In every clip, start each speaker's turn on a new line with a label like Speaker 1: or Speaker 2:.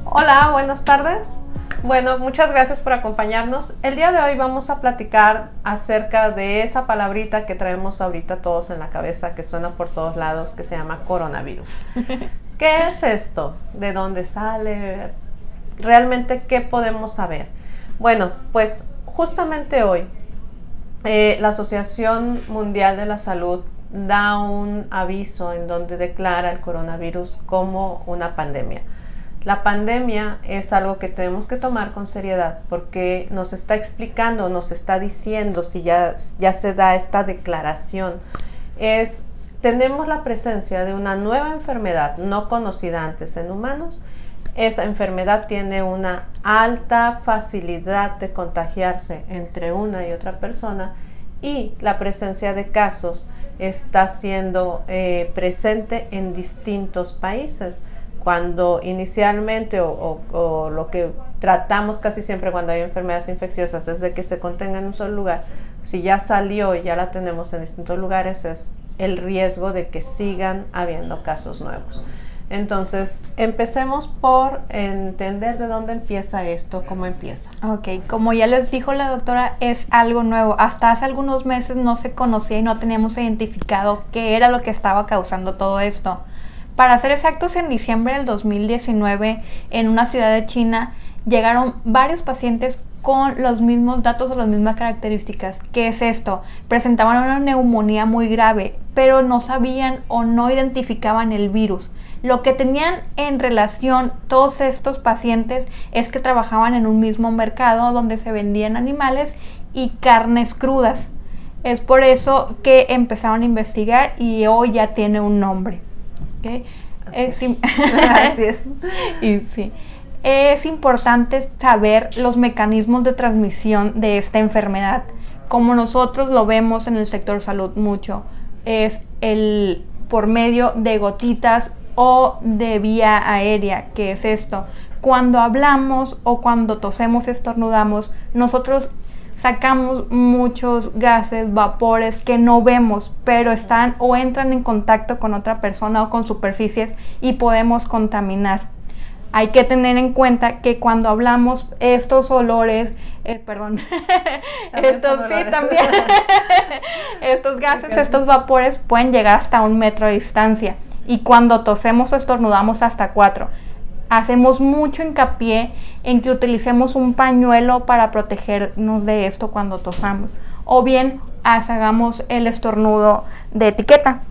Speaker 1: Hola, buenas tardes. Bueno, muchas gracias por acompañarnos. El día de hoy vamos a platicar acerca de esa palabrita que traemos ahorita todos en la cabeza, que suena por todos lados, que se llama coronavirus. ¿Qué es esto? ¿De dónde sale? ¿Realmente qué podemos saber? Bueno, pues justamente hoy la Asociación Mundial de la Salud da un aviso en donde declara el coronavirus como una pandemia. La pandemia es algo que tenemos que tomar con seriedad porque nos está explicando, nos está diciendo, si ya se da esta declaración, tenemos la presencia de una nueva enfermedad no conocida antes en humanos. Esa enfermedad tiene una alta facilidad de contagiarse entre una y otra persona y la presencia de casos está siendo presente en distintos países. Cuando inicialmente o lo que tratamos casi siempre cuando hay enfermedades infecciosas es de que se contenga en un solo lugar, si ya salió y ya la tenemos en distintos lugares, es el riesgo de que sigan habiendo casos nuevos. Entonces, empecemos por entender de dónde empieza esto, cómo empieza.
Speaker 2: Ok, como ya les dijo la doctora, es algo nuevo. Hasta hace algunos meses no se conocía y no teníamos identificado qué era lo que estaba causando todo esto. Para ser exactos, en diciembre del 2019, en una ciudad de China, llegaron varios pacientes con los mismos datos o las mismas características. ¿Qué es esto? Presentaban una neumonía muy grave, pero no sabían o no identificaban el virus. Lo que tenían en relación todos estos pacientes es que trabajaban en un mismo mercado donde se vendían animales y carnes crudas. Es por eso que empezaron a investigar y hoy ya tiene un nombre. ¿Okay?
Speaker 1: Así es.
Speaker 2: Y sí. Es importante saber los mecanismos de transmisión de esta enfermedad. Como nosotros lo vemos en el sector salud mucho, es por medio de gotitas o de vía aérea. ¿Qué es esto? Cuando hablamos o cuando tosemos, estornudamos, nosotros sacamos muchos gases, vapores que no vemos, pero están o entran en contacto con otra persona o con superficies y podemos contaminar. Hay que tener en cuenta que cuando hablamos estos olores, estos gases, estos vapores pueden llegar hasta 1 metro de distancia y cuando tosemos o estornudamos hasta 4. Hacemos mucho hincapié en que utilicemos un pañuelo para protegernos de esto cuando tosamos. O bien hagamos el estornudo de etiqueta,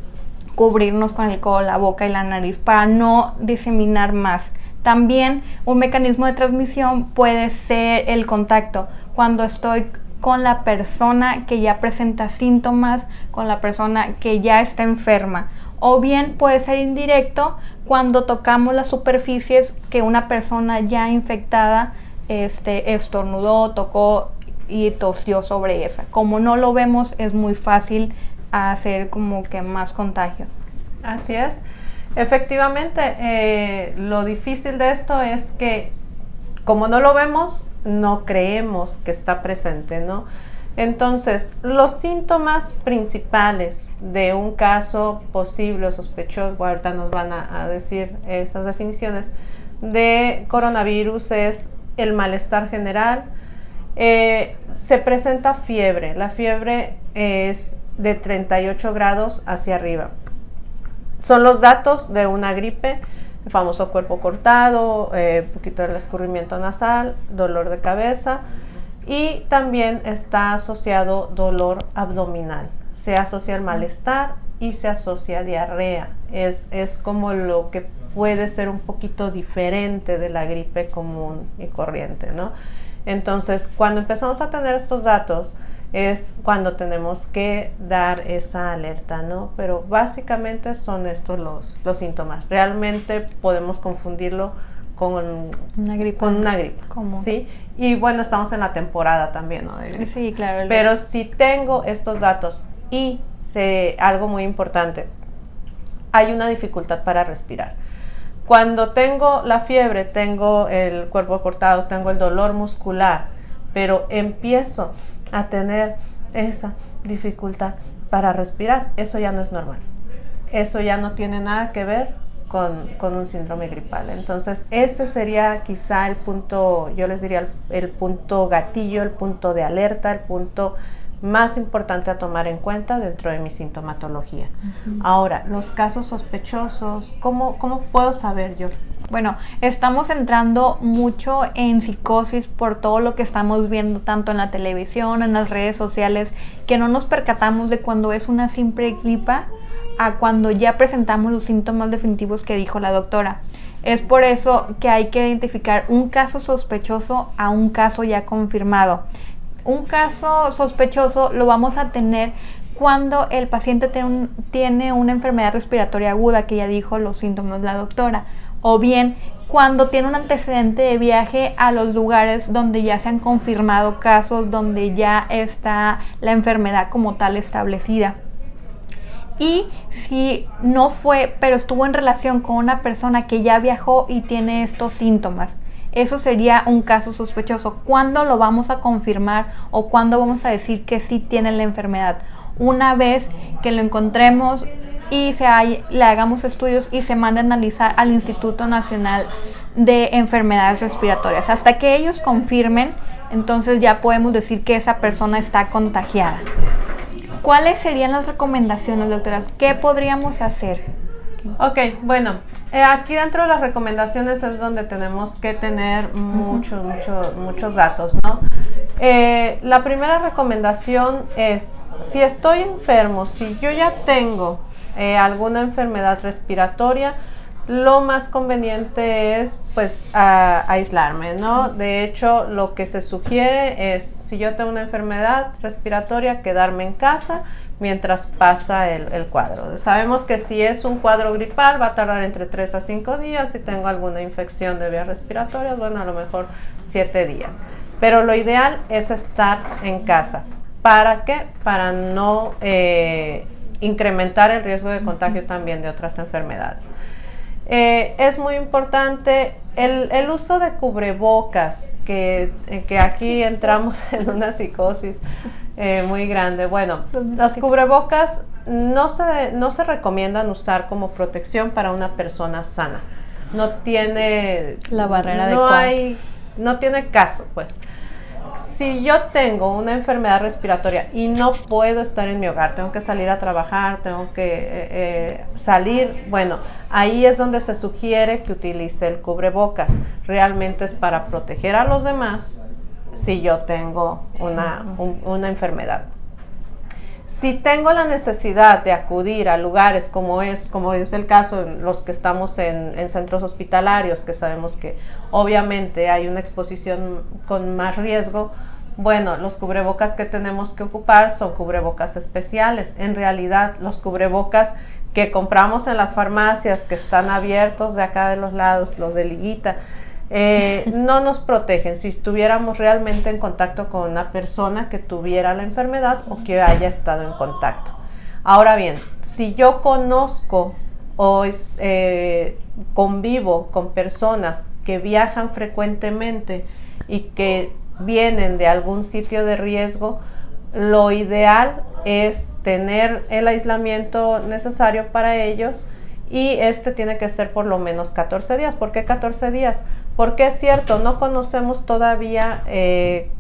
Speaker 2: cubrirnos con el codo, la boca y la nariz para no diseminar más. También un mecanismo de transmisión puede ser el contacto. Cuando estoy con la persona que ya presenta síntomas, con la persona que ya está enferma. O bien puede ser indirecto cuando tocamos las superficies que una persona ya infectada estornudó, tocó y tosió sobre esa. Como no lo vemos, es muy fácil hacer como que más contagio.
Speaker 1: Así es. Efectivamente, lo difícil de esto es que como no lo vemos, no creemos que está presente, ¿no? Entonces, los síntomas principales de un caso posible o sospechoso, ahorita nos van a decir esas definiciones, de coronavirus es el malestar general, se presenta fiebre, la fiebre es de 38 grados hacia arriba. Son los datos de una gripe, el famoso cuerpo cortado, poquito del escurrimiento nasal, dolor de cabeza. Y también está asociado dolor abdominal. Se asocia al malestar y se asocia a diarrea. Es como lo que puede ser un poquito diferente de la gripe común y corriente, ¿no? Entonces, cuando empezamos a tener estos datos, es cuando tenemos que dar esa alerta, ¿no? Pero básicamente son estos los síntomas. Realmente podemos confundirlo con una gripe
Speaker 2: ¿Cómo?
Speaker 1: ¿sí? Y bueno, estamos en la temporada también, ¿no?
Speaker 2: Sí, claro.
Speaker 1: Pero si tengo estos datos y algo muy importante, hay una dificultad para respirar. Cuando tengo la fiebre, tengo el cuerpo cortado, tengo el dolor muscular, pero empiezo a tener esa dificultad para respirar, eso ya no es normal. eso ya no tiene nada que ver con un síndrome gripal. Entonces, ese sería quizá el punto, yo les diría el punto gatillo, el punto de alerta, el punto más importante a tomar en cuenta dentro de mi sintomatología. Ahora, los casos sospechosos, ¿cómo puedo saber yo?
Speaker 2: Bueno, estamos entrando mucho en psicosis por todo lo que estamos viendo tanto en la televisión, en las redes sociales, que no nos percatamos de cuando es una simple gripa a cuando ya presentamos los síntomas definitivos que dijo la doctora. Es por eso que hay que identificar un caso sospechoso a un caso ya confirmado. Un caso sospechoso lo vamos a tener cuando el paciente tiene una enfermedad respiratoria aguda, que ya dijo los síntomas de la doctora, o bien cuando tiene un antecedente de viaje a los lugares donde ya se han confirmado casos, donde ya está la enfermedad como tal establecida. Y si no fue, pero estuvo en relación con una persona que ya viajó y tiene estos síntomas, eso sería un caso sospechoso. ¿Cuándo lo vamos a confirmar o cuándo vamos a decir que sí tiene la enfermedad? Una vez que lo encontremos y le hagamos estudios y se mande a analizar al Instituto Nacional de Enfermedades Respiratorias. Hasta que ellos confirmen, entonces ya podemos decir que esa persona está contagiada. ¿Cuáles serían las recomendaciones, doctoras? ¿Qué podríamos hacer?
Speaker 1: Ok, bueno, aquí dentro de las recomendaciones es donde tenemos que tener muchos datos, ¿no? La primera recomendación es, si estoy enfermo, si yo ya tengo alguna enfermedad respiratoria, lo más conveniente es pues aislarme, ¿no? De hecho, lo que se sugiere es, si yo tengo una enfermedad respiratoria, quedarme en casa mientras pasa el cuadro. Sabemos que si es un cuadro gripal va a tardar entre 3 a 5 días. Si tengo alguna infección de vías respiratorias, bueno, a lo mejor 7 días. Pero lo ideal es estar en casa. ¿Para qué? Para no incrementar el riesgo de contagio también de otras enfermedades. Es muy importante el uso de cubrebocas, que aquí entramos en una psicosis muy grande. Bueno, los cubrebocas no se recomiendan usar como protección para una persona sana. No tiene
Speaker 2: la barrera adecuada.
Speaker 1: No tiene caso, pues. Si yo tengo una enfermedad respiratoria y no puedo estar en mi hogar, tengo que salir a trabajar, tengo que salir, bueno, ahí es donde se sugiere que utilice el cubrebocas. Realmente es para proteger a los demás si yo tengo una enfermedad. Si tengo la necesidad de acudir a lugares como es el caso en los que estamos en centros hospitalarios, que sabemos que obviamente hay una exposición con más riesgo, bueno, los cubrebocas que tenemos que ocupar son cubrebocas especiales. En realidad, los cubrebocas que compramos en las farmacias, que están abiertos de acá de los lados, los de liguita, no nos protegen si estuviéramos realmente en contacto con una persona que tuviera la enfermedad o que haya estado en contacto. Ahora bien, si yo conozco o convivo con personas que viajan frecuentemente y que vienen de algún sitio de riesgo, lo ideal es tener el aislamiento necesario para ellos, y tiene que ser por lo menos 14 días. ¿Por qué 14 días? Porque es cierto, no conocemos todavía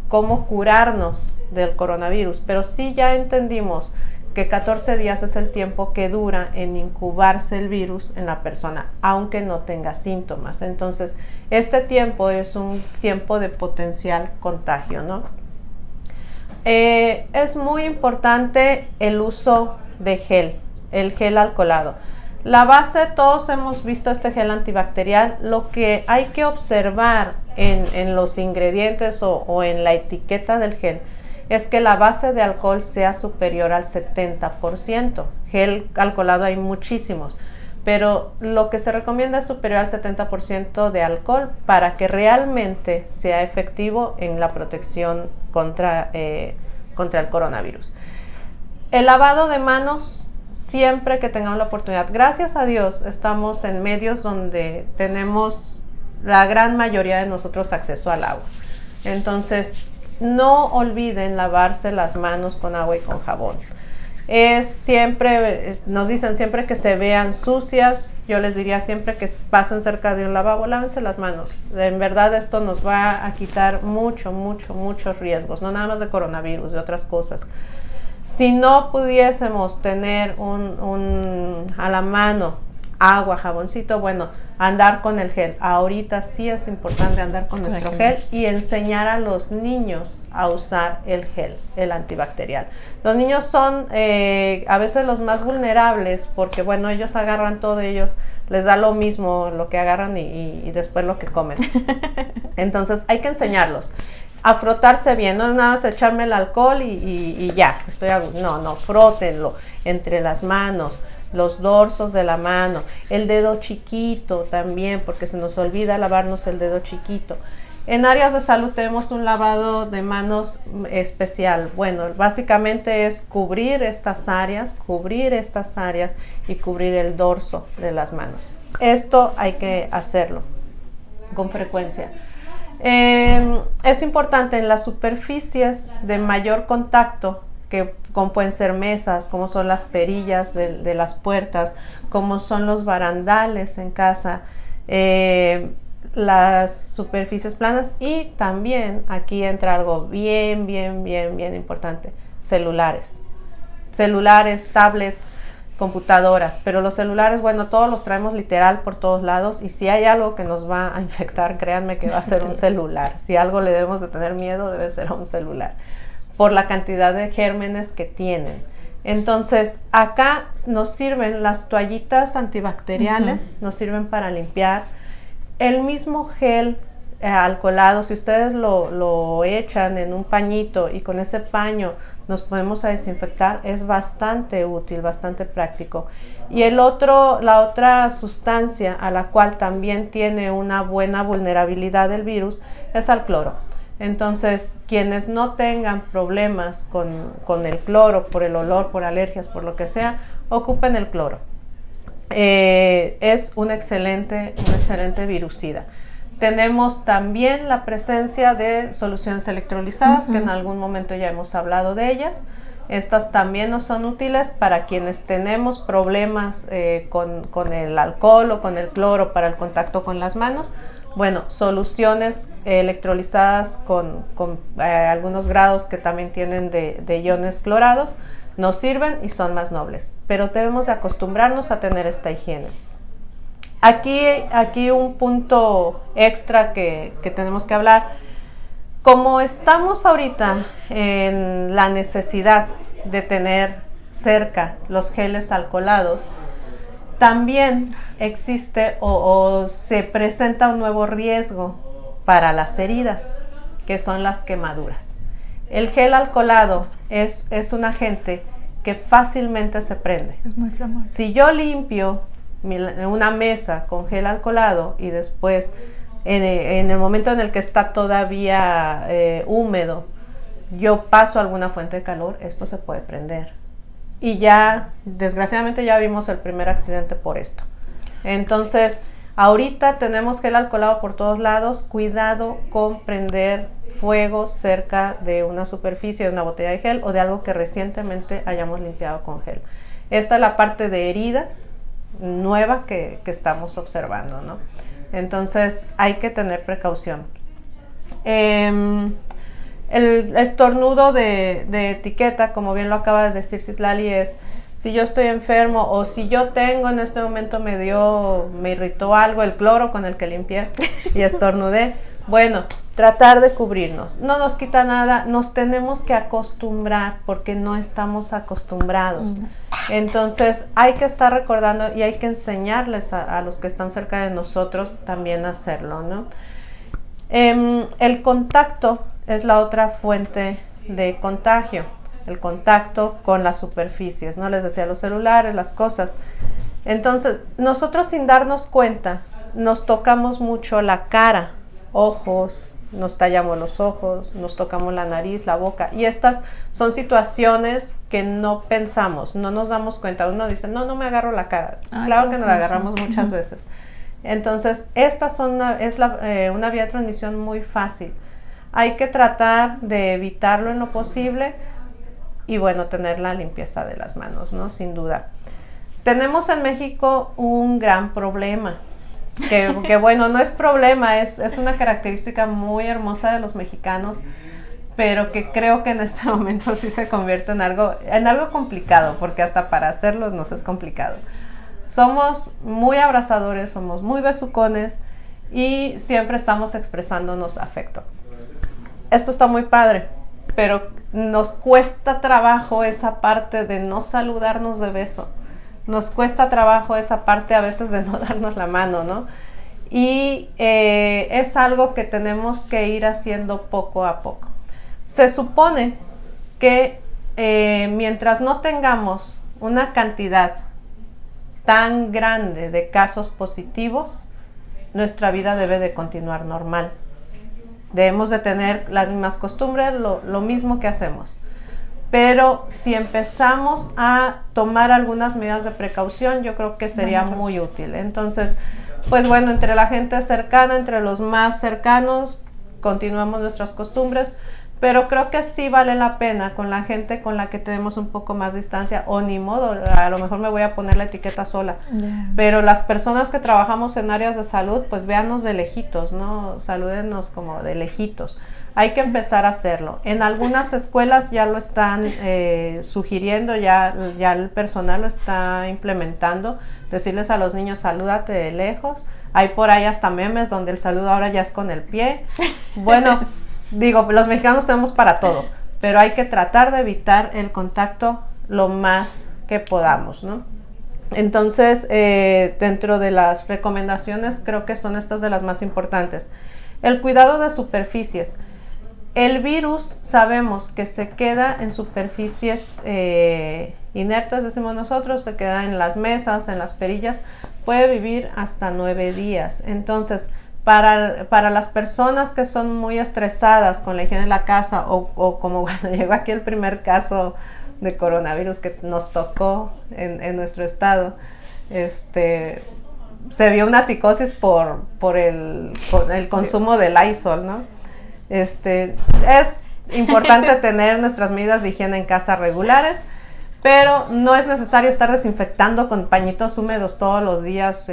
Speaker 1: cómo curarnos del coronavirus, pero sí ya entendimos que 14 días es el tiempo que dura en incubarse el virus en la persona, aunque no tenga síntomas. Entonces, este tiempo es un tiempo de potencial contagio, ¿no? Es muy importante el uso de gel, el gel alcoholado. La base, todos hemos visto este gel antibacterial. Lo que hay que observar en los ingredientes o en la etiqueta del gel es que la base de alcohol sea superior al 70%. Gel alcoholado hay muchísimos, pero lo que se recomienda es superior al 70% de alcohol para que realmente sea efectivo en la protección contra el coronavirus. El lavado de manos, siempre que tengamos la oportunidad. Gracias a Dios estamos en medios donde tenemos la gran mayoría de nosotros acceso al agua. Entonces, no olviden lavarse las manos con agua y con jabón. Es siempre, nos dicen siempre que se vean sucias. Yo les diría siempre que pasen cerca de un lavabo, lávense las manos. En verdad esto nos va a quitar muchos riesgos, no nada más de coronavirus, de otras cosas. Si no pudiésemos tener a la mano agua, jaboncito, bueno, andar con el gel. Ahorita sí es importante andar con nuestro gel y enseñar a los niños a usar el gel, el antibacterial. Los niños son a veces los más vulnerables porque, bueno, ellos agarran todo, ellos les da lo mismo lo que agarran y después lo que comen. Entonces hay que enseñarlos a frotarse bien, no nada más echarme el alcohol y ya, no, frótenlo entre las manos, los dorsos de la mano, el dedo chiquito también, porque se nos olvida lavarnos el dedo chiquito. En áreas de salud tenemos un lavado de manos especial. Bueno, básicamente es cubrir estas áreas y cubrir el dorso de las manos. Esto hay que hacerlo con frecuencia. Es importante en las superficies de mayor contacto, como pueden ser mesas, como son las perillas de las puertas, como son los barandales en casa, las superficies planas, y también aquí entra algo bien importante: celulares, tablets, computadoras. Pero los celulares, bueno, todos los traemos literal por todos lados, y si hay algo que nos va a infectar, créanme que va a ser un celular. Si algo le debemos de tener miedo, debe ser a un celular, por la cantidad de gérmenes que tienen. Entonces, acá nos sirven las toallitas antibacteriales, nos sirven para limpiar. El mismo gel alcoholado, si ustedes lo echan en un pañito y con ese paño nos podemos a desinfectar, es bastante útil, bastante práctico. Y la otra sustancia a la cual también tiene una buena vulnerabilidad del virus es al cloro. Entonces, quienes no tengan problemas con el cloro, por el olor, por alergias, por lo que sea, ocupen el cloro. Es un excelente virusida. Tenemos también la presencia de soluciones electrolizadas, que en algún momento ya hemos hablado de ellas. Estas también nos son útiles para quienes tenemos problemas con el alcohol o con el cloro para el contacto con las manos. Bueno, soluciones electrolizadas con algunos grados que también tienen de iones clorados nos sirven y son más nobles, pero debemos de acostumbrarnos a tener esta higiene. Aquí un punto extra que tenemos que hablar: como estamos ahorita en la necesidad de tener cerca los geles alcoholados, también existe o se presenta un nuevo riesgo para las heridas, que son las quemaduras. El gel alcoholado es un agente que fácilmente se prende.
Speaker 2: Es muy flamable.
Speaker 1: Si yo limpio una mesa con gel alcoholado y después en el momento en el que está todavía húmedo, yo paso alguna fuente de calor, esto se puede prender. Y ya, desgraciadamente, ya vimos el primer accidente por esto. Entonces, ahorita tenemos gel alcoholado por todos lados. Cuidado con prender fuego cerca de una superficie, de una botella de gel o de algo que recientemente hayamos limpiado con gel. Esta es la parte de heridas nueva que estamos observando, ¿no? Entonces, hay que tener precaución. El estornudo de etiqueta, como bien lo acaba de decir Citlali, es si yo estoy enfermo o si yo tengo en este momento me irritó algo, el cloro con el que limpié y estornudé. Bueno, tratar de cubrirnos. No nos quita nada, nos tenemos que acostumbrar porque no estamos acostumbrados. Entonces hay que estar recordando y hay que enseñarles a los que están cerca de nosotros también a hacerlo, ¿no? El contacto es la otra fuente de contagio, el contacto con las superficies, ¿no? Les decía, los celulares, las cosas. Entonces, nosotros sin darnos cuenta, nos tocamos mucho la cara, ojos, nos tallamos los ojos, nos tocamos la nariz, la boca, y estas son situaciones que no pensamos, no nos damos cuenta. Uno dice, no me agarro la cara. Claro que nos la agarramos muchas veces. Entonces, estas es una vía de transmisión muy fácil. Hay que tratar de evitarlo en lo posible. y bueno, tener la limpieza de las manos, ¿no? Sin duda. Tenemos en México un gran problema, que bueno, no es problema, es una característica muy hermosa de los mexicanos, pero que creo que en este momento sí se convierte en algo complicado, porque hasta para hacerlo nos es complicado. Somos muy abrazadores, somos muy besucones y siempre estamos expresándonos afecto. Esto está muy padre, pero nos cuesta trabajo esa parte de no saludarnos de beso. Nos cuesta trabajo esa parte a veces de no darnos la mano, ¿no? Y es algo que tenemos que ir haciendo poco a poco. Se supone que mientras no tengamos una cantidad tan grande de casos positivos, nuestra vida debe de continuar normal. Debemos de tener las mismas costumbres, lo mismo que hacemos. Pero si empezamos a tomar algunas medidas de precaución, yo creo que sería muy útil. Entonces, pues bueno, entre la gente cercana, entre los más cercanos, continuamos nuestras costumbres, pero creo que sí vale la pena con la gente con la que tenemos un poco más distancia, o ni modo, a lo mejor me voy a poner la etiqueta sola, pero las personas que trabajamos en áreas de salud, pues véanos de lejitos, ¿no? Salúdenos como de lejitos. Hay que empezar a hacerlo. En algunas escuelas ya lo están sugiriendo, ya el personal lo está implementando, decirles a los niños, salúdate de lejos. Hay por ahí hasta memes donde el saludo ahora ya es con el pie. Bueno, digo, los mexicanos tenemos para todo, pero hay que tratar de evitar el contacto lo más que podamos, ¿no? Entonces, dentro de las recomendaciones, creo que son estas de las más importantes. El cuidado de superficies. El virus sabemos que se queda en superficies inertes, decimos nosotros, se queda en las mesas, en las perillas, puede vivir hasta 9 días. Entonces, para las personas que son muy estresadas con la higiene de la casa o como cuando llegó aquí el primer caso de coronavirus que nos tocó en nuestro estado, se vio una psicosis por el consumo del Lysol, ¿no? Es importante tener nuestras medidas de higiene en casa regulares, pero no es necesario estar desinfectando con pañitos húmedos todos los días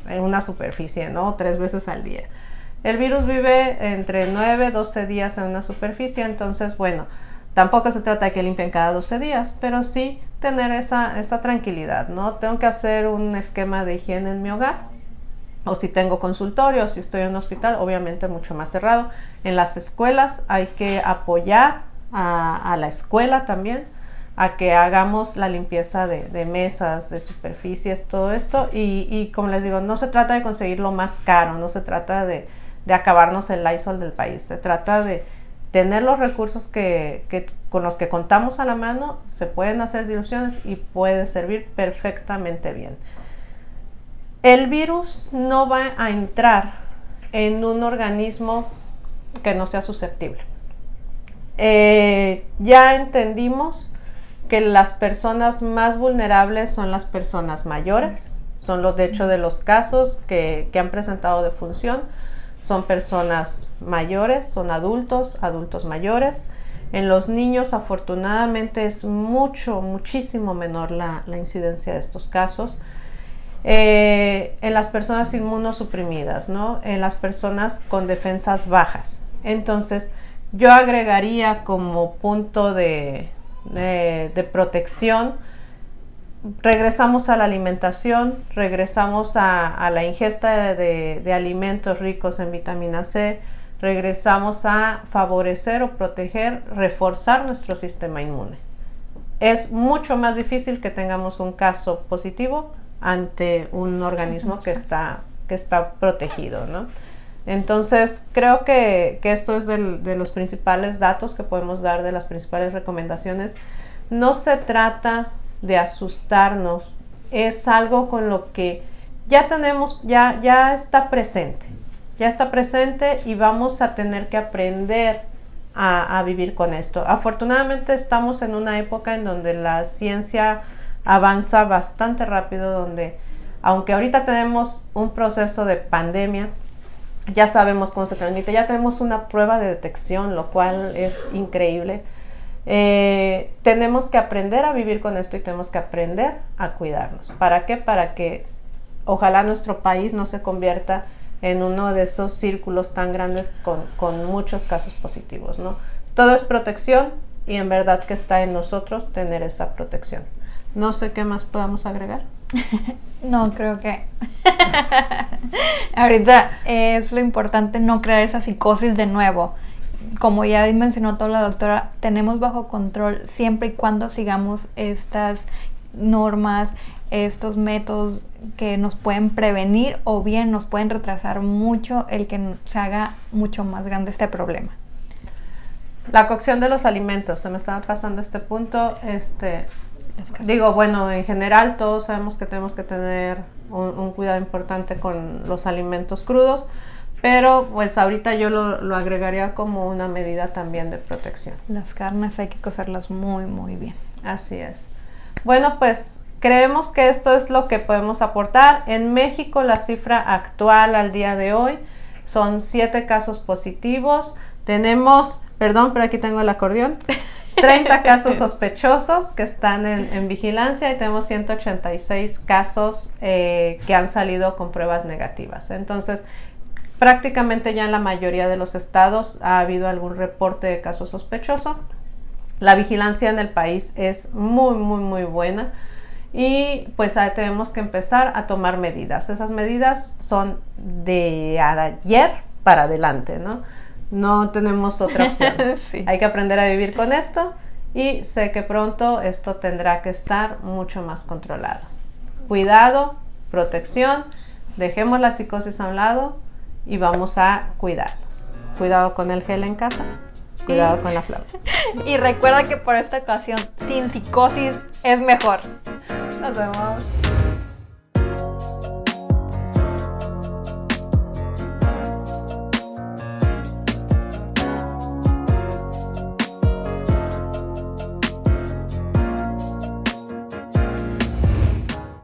Speaker 1: en una superficie, ¿no? 3 veces al día. El virus vive entre 9 y 12 días en una superficie, entonces, bueno, tampoco se trata de que limpien cada 12 días, pero sí tener esa tranquilidad, ¿no? Tengo que hacer un esquema de higiene en mi hogar, o si tengo consultorio, o si estoy en un hospital, obviamente mucho más cerrado. En las escuelas hay que apoyar a la escuela también, a que hagamos la limpieza de mesas, de superficies, todo esto. Y como les digo, no se trata de conseguir lo más caro, no se trata de acabarnos el Lysol del país, se trata de tener los recursos con los que contamos a la mano, se pueden hacer diluciones y puede servir perfectamente bien. El virus no va a entrar en un organismo que no sea susceptible. Ya entendimos que las personas más vulnerables son las personas mayores, son de hecho de los casos que han presentado defunción, son personas mayores, son adultos mayores. En los niños afortunadamente es muchísimo menor la incidencia de estos casos. En las personas inmunosuprimidas, ¿no? En las personas con defensas bajas. Entonces, yo agregaría como punto de protección, regresamos a la alimentación, regresamos a la ingesta de alimentos ricos en vitamina C, regresamos a favorecer o proteger, reforzar nuestro sistema inmune. Es mucho más difícil que tengamos un caso positivo ante un organismo que está protegido, ¿no? Entonces, creo que esto es de los principales datos que podemos dar, de las principales recomendaciones. No se trata de asustarnos, es algo con lo que ya tenemos, ya está presente y vamos a tener que aprender a vivir con esto. Afortunadamente estamos en una época en donde la ciencia avanza bastante rápido, donde aunque ahorita tenemos un proceso de pandemia, ya sabemos cómo se transmite, ya tenemos una prueba de detección, lo cual es increíble. Tenemos que aprender a vivir con esto y tenemos que aprender a cuidarnos. ¿Para qué? Para que ojalá nuestro país no se convierta en uno de esos círculos tan grandes con muchos casos positivos, ¿no? Todo es protección y en verdad que está en nosotros tener esa protección. No sé qué más podamos agregar.
Speaker 2: No, creo que ahorita es lo importante no crear esa psicosis de nuevo. Como ya mencionó toda la doctora, tenemos bajo control siempre y cuando sigamos estas normas, estos métodos que nos pueden prevenir o bien nos pueden retrasar mucho el que se haga mucho más grande este problema.
Speaker 1: La cocción de los alimentos, se me estaba pasando este punto. Digo, bueno, en general todos sabemos que tenemos que tener un cuidado importante con los alimentos crudos, pero pues ahorita yo lo agregaría como una medida también de protección.
Speaker 2: Las carnes hay que cocerlas muy, muy bien.
Speaker 1: Así es. Bueno, pues creemos que esto es lo que podemos aportar. En México la cifra actual al día de hoy son 7 casos positivos. Tenemos, perdón, pero aquí tengo el acordeón, 30 casos sospechosos que están en vigilancia y tenemos 186 casos que han salido con pruebas negativas. Entonces, prácticamente ya en la mayoría de los estados ha habido algún reporte de caso sospechoso. La vigilancia en el país es muy, muy, muy buena y pues tenemos que empezar a tomar medidas. Esas medidas son de ayer para adelante, ¿no? No tenemos otra opción. Sí. Hay que aprender a vivir con esto y sé que pronto esto tendrá que estar mucho más controlado. Cuidado, protección, dejemos la psicosis a un lado y vamos a cuidarnos. Cuidado con el gel en casa, cuidado con la flauta.
Speaker 2: Y recuerda que por esta ocasión, sin psicosis es mejor.
Speaker 1: Nos vemos.